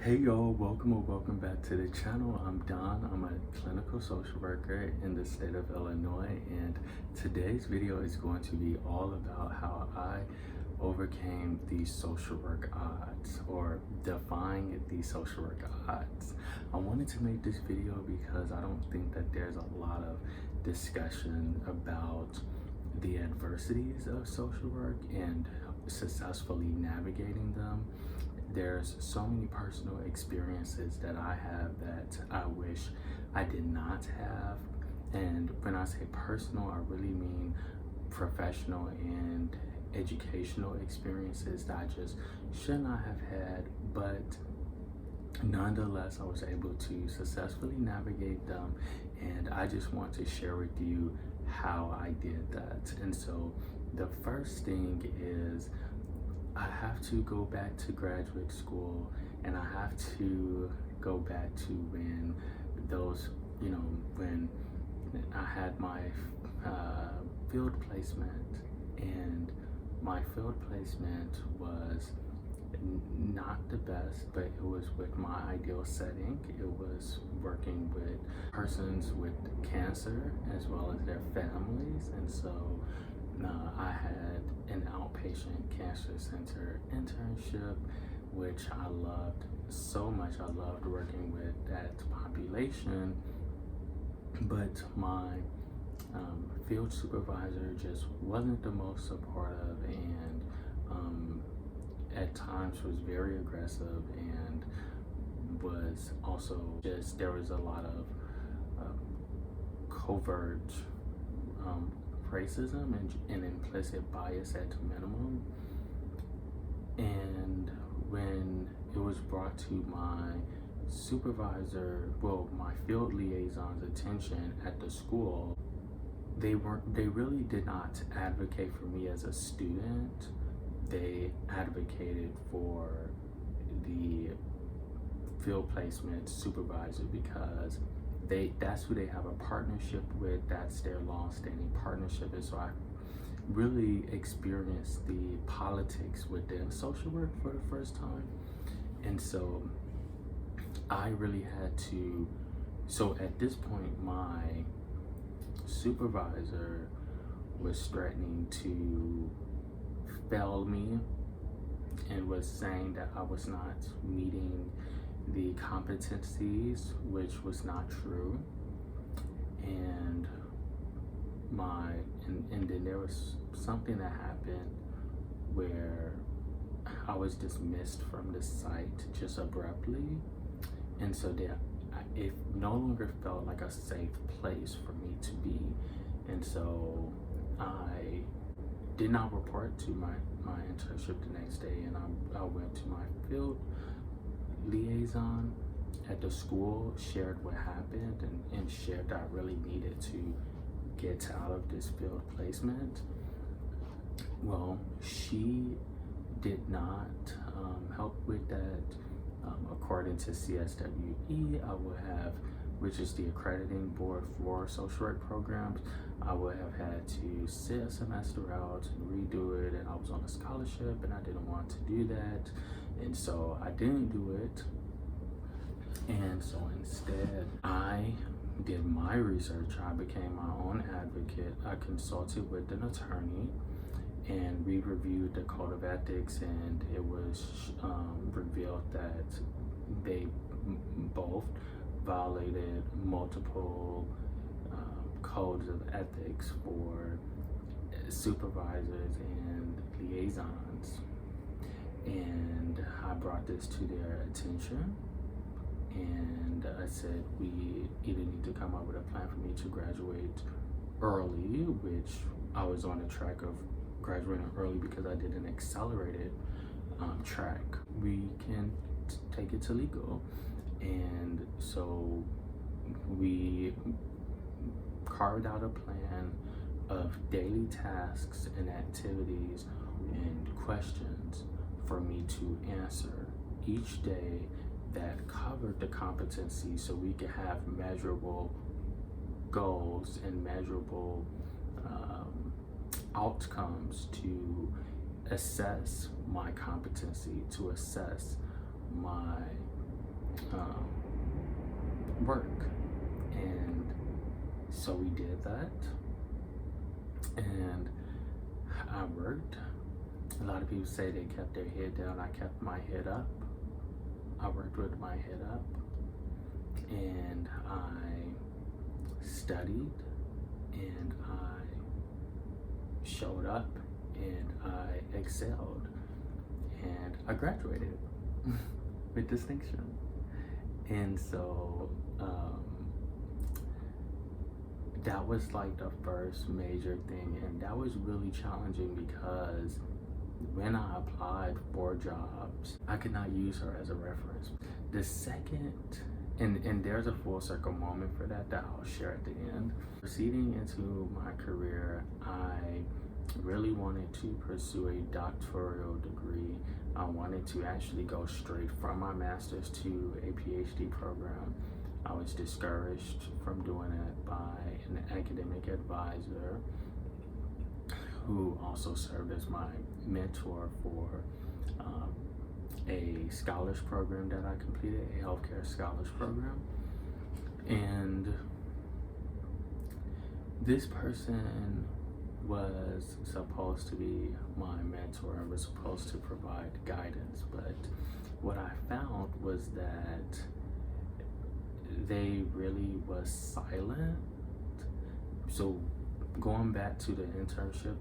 Hey y'all, welcome or welcome back to the channel. I'm Don. I'm a clinical social worker in the state of Illinois, and today's video is going to be all about how I overcame the social work odds, or defying the social work odds. I wanted to make this video because I don't think that there's a lot of discussion about the adversities of social work and successfully navigating them. There's so many personal experiences that I have that I wish I did not have. And when I say personal, I really mean professional and educational experiences that I just should not have had. But nonetheless, I was able to successfully navigate them. And I just want to share with you how I did that. And so the first thing is, I have to go back to graduate school, and I have to go back to when when I had my field placement, and my field placement was not the best, but it was with my ideal setting. It was working with persons with cancer as well as their families, and so I had an outpatient cancer center internship, which I loved so much. I loved working with that population, but my field supervisor just wasn't the most supportive, and at times was very aggressive, and was also just, there was a lot of covert racism and implicit bias at minimum. And when it was brought to my supervisor, well, my field liaison's attention at the school, they really did not advocate for me as a student. They advocated for the field placement supervisor because that's who they have a partnership with. That's their long-standing partnership. And so I really experienced the politics within social work for the first time. And so I really had to, so at this point, my supervisor was threatening to fail me and was saying that I was not meeting the competencies, which was not true. And then there was something that happened where I was dismissed from the site just abruptly, and so it no longer felt like a safe place for me to be. And so I did not report to my internship the next day, and I went to my field liaison at the school, shared what happened, and shared that I really needed to get out of this field placement. Well, she did not help with that. According to CSWE, I would have, which is the accrediting board for social work programs, I would have had to sit a semester out and redo it, and I was on a scholarship and I didn't want to do that, and so I didn't do it. And so instead, I did my research. I became my own advocate. I consulted with an attorney, and we reviewed the code of ethics, and it was revealed that they both violated multiple codes of ethics for supervisors and liaisons. And I brought this to their attention, and I said, we either need to come up with a plan for me to graduate early, which I was on the track of graduating early because I did an accelerated track. We can take it to legal. And so we carved out a plan of daily tasks and activities and questions for me to answer each day that covered the competency, so we could have measurable goals and measurable outcomes to assess my competency, to assess my So we did that, and I worked. A lot of people say they kept their head down. I kept my head up. I worked with my head up, and I studied, and I showed up, and I excelled, and I graduated with distinction. And so that was like the first major thing, and that was really challenging because when I applied for jobs, I could not use her as a reference. The second, and there's a full circle moment for that I'll share at the end. Proceeding into my career, I really wanted to pursue a doctoral degree. I wanted to actually go straight from my master's to a PhD program. I was discouraged from doing it by an academic advisor who also served as my mentor for a scholars program that I completed, a healthcare scholars program. And this person was supposed to be my mentor and was supposed to provide guidance, but what I found was that they really was silent. So going back to the internship,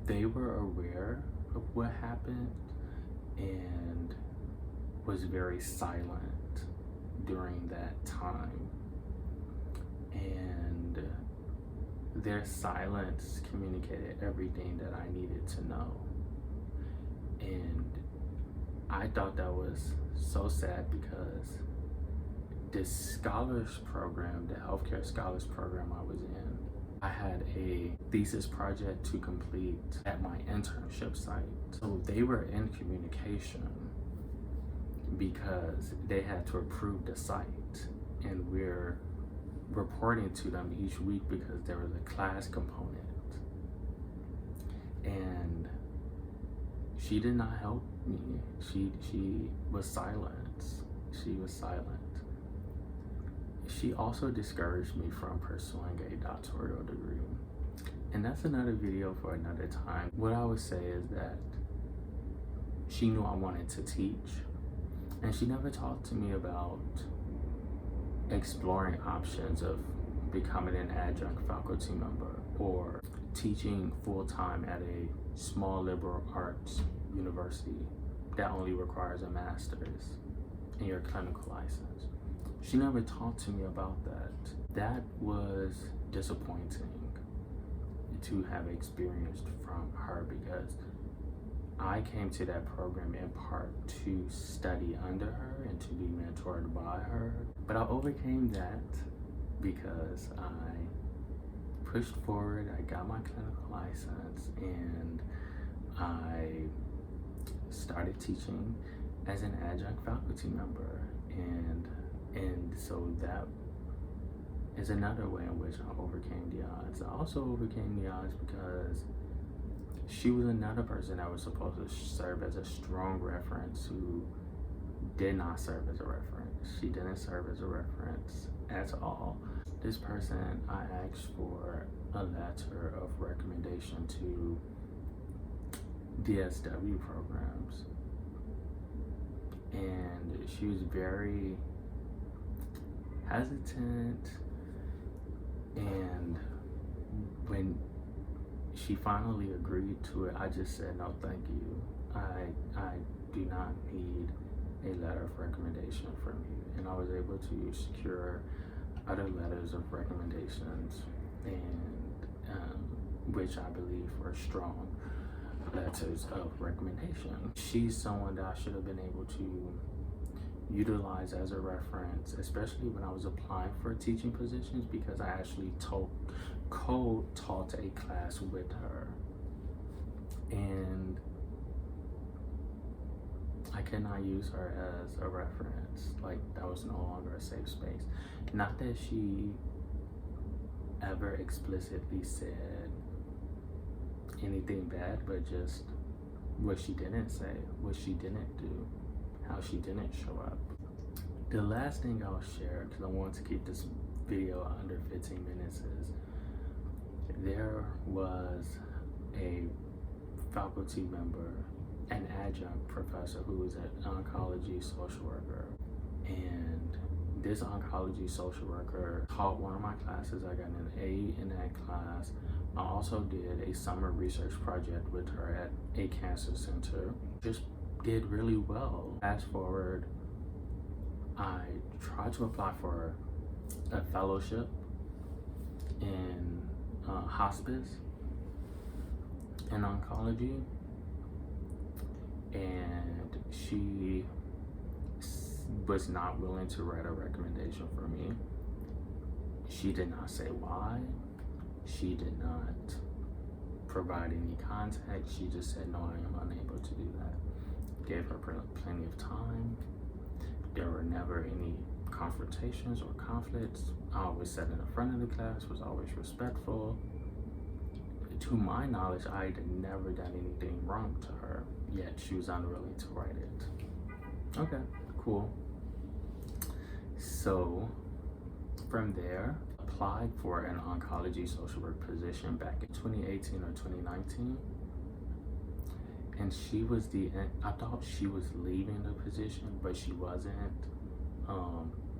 they were aware of what happened and was very silent during that time. And their silence communicated everything that I needed to know. And I thought that was so sad because this scholars program, the healthcare scholars program I was in, I had a thesis project to complete at my internship site. So they were in communication because they had to approve the site, and we're reporting to them each week because there was a class component. And she did not help me. She was silent. She was silent. She also discouraged me from pursuing a doctoral degree. And that's another video for another time. What I would say is that she knew I wanted to teach, and she never talked to me about exploring options of becoming an adjunct faculty member or teaching full-time at a small liberal arts university that only requires a master's and your clinical license. She never talked to me about that. That was disappointing to have experienced from her, because I came to that program in part to study under her and to be mentored by her. But I overcame that because I pushed forward, I got my clinical license, and I started teaching as an adjunct faculty member. And so that is another way in which I overcame the odds. I also overcame the odds because she was another person that was supposed to serve as a strong reference who did not serve as a reference. She didn't serve as a reference at all. This person, I asked for a letter of recommendation to DSW programs, and she was very hesitant, and when she finally agreed to it, I just said, no, thank you. I do not need a letter of recommendation from you. And I was able to secure other letters of recommendations, and which I believe were strong letters of recommendation. She's someone that I should have been able to utilize as a reference, especially when I was applying for teaching positions, because I actually co-taught a class with her, and I cannot use her as a reference. Like, that was no longer a safe space. Not that she ever explicitly said anything bad, but just what she didn't say, what she didn't do, how she didn't show up. The last thing I'll share, because I want to keep this video under 15 minutes is there was a faculty member, an adjunct professor who was an oncology social worker, and this oncology social worker taught one of my classes. I got an A in that class. I also did a summer research project with her at a cancer center. Just did really well. Fast forward, I tried to apply for a fellowship in hospice and oncology, and she was not willing to write a recommendation for me. She did not say why. She did not provide any context. She just said, no, I am unable to do that. Gave her plenty of time. There were never any confrontations or conflicts. I always sat in the front of the class, was always respectful. To my knowledge, I had never done anything wrong to her, yet she was unwilling to write it. Okay, cool. So from there, applied for an oncology social work position back in 2018 or 2019. And she was I thought she was leaving the position, but she wasn't.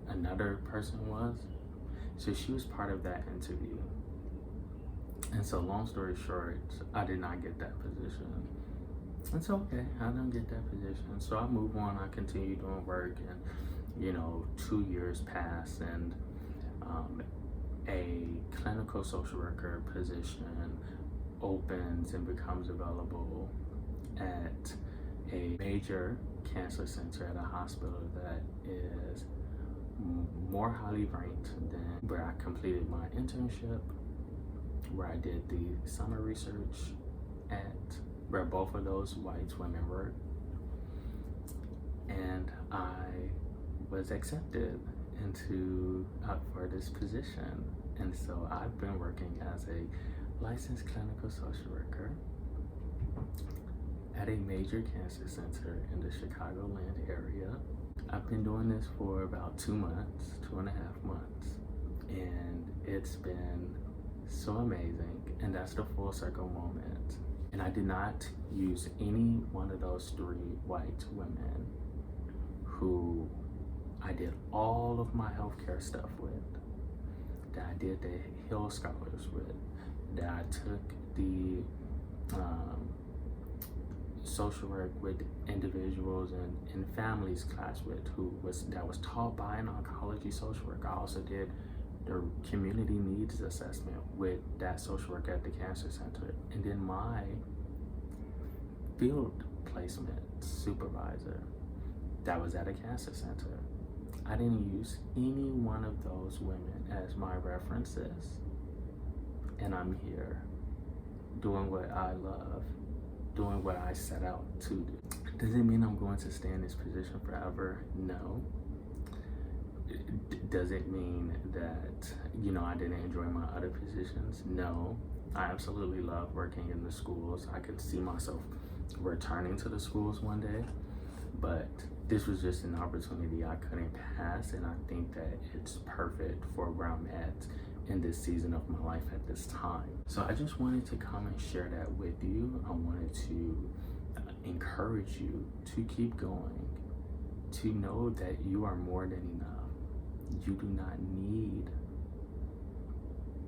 Another person was. So she was part of that interview. And so long story short, I did not get that position. It's okay, I didn't get that position. So I moved on, I continued doing work, and 2 years passed, and a clinical social worker position opens and becomes available at a major cancer center at a hospital that is more highly ranked than where I completed my internship, where I did the summer research at, where both of those white women were. And I was accepted for this position. And so I've been working as a licensed clinical social worker at a major cancer center in the Chicagoland area. I've been doing this for about 2 months, 2.5 months, and it's been so amazing. And that's the full circle moment. And I did not use any one of those 3 white women who I did all of my healthcare stuff with, that I did the Hill Scholars with, that I took the social work with individuals and families class with, that was taught by an oncology social worker. I also did the community needs assessment with that social worker at the cancer center. And then my field placement supervisor that was at a cancer center. I didn't use any one of those women as my references. And I'm here doing what I love, doing what I set out to do. Does it mean I'm going to stay in this position forever? No. Does it mean that, I didn't enjoy my other positions? No. I absolutely love working in the schools. I could see myself returning to the schools one day, but this was just an opportunity I couldn't pass, and I think that it's perfect for where I'm at in this season of my life at this time. So I just wanted to come and share that with you. I wanted to encourage you to keep going, to know that you are more than enough. You do not need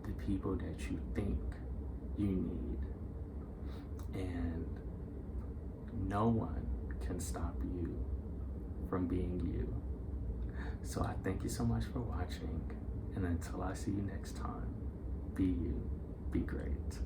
the people that you think you need, and no one can stop you from being you. So I thank you so much for watching, and until I see you next time, be you, be great.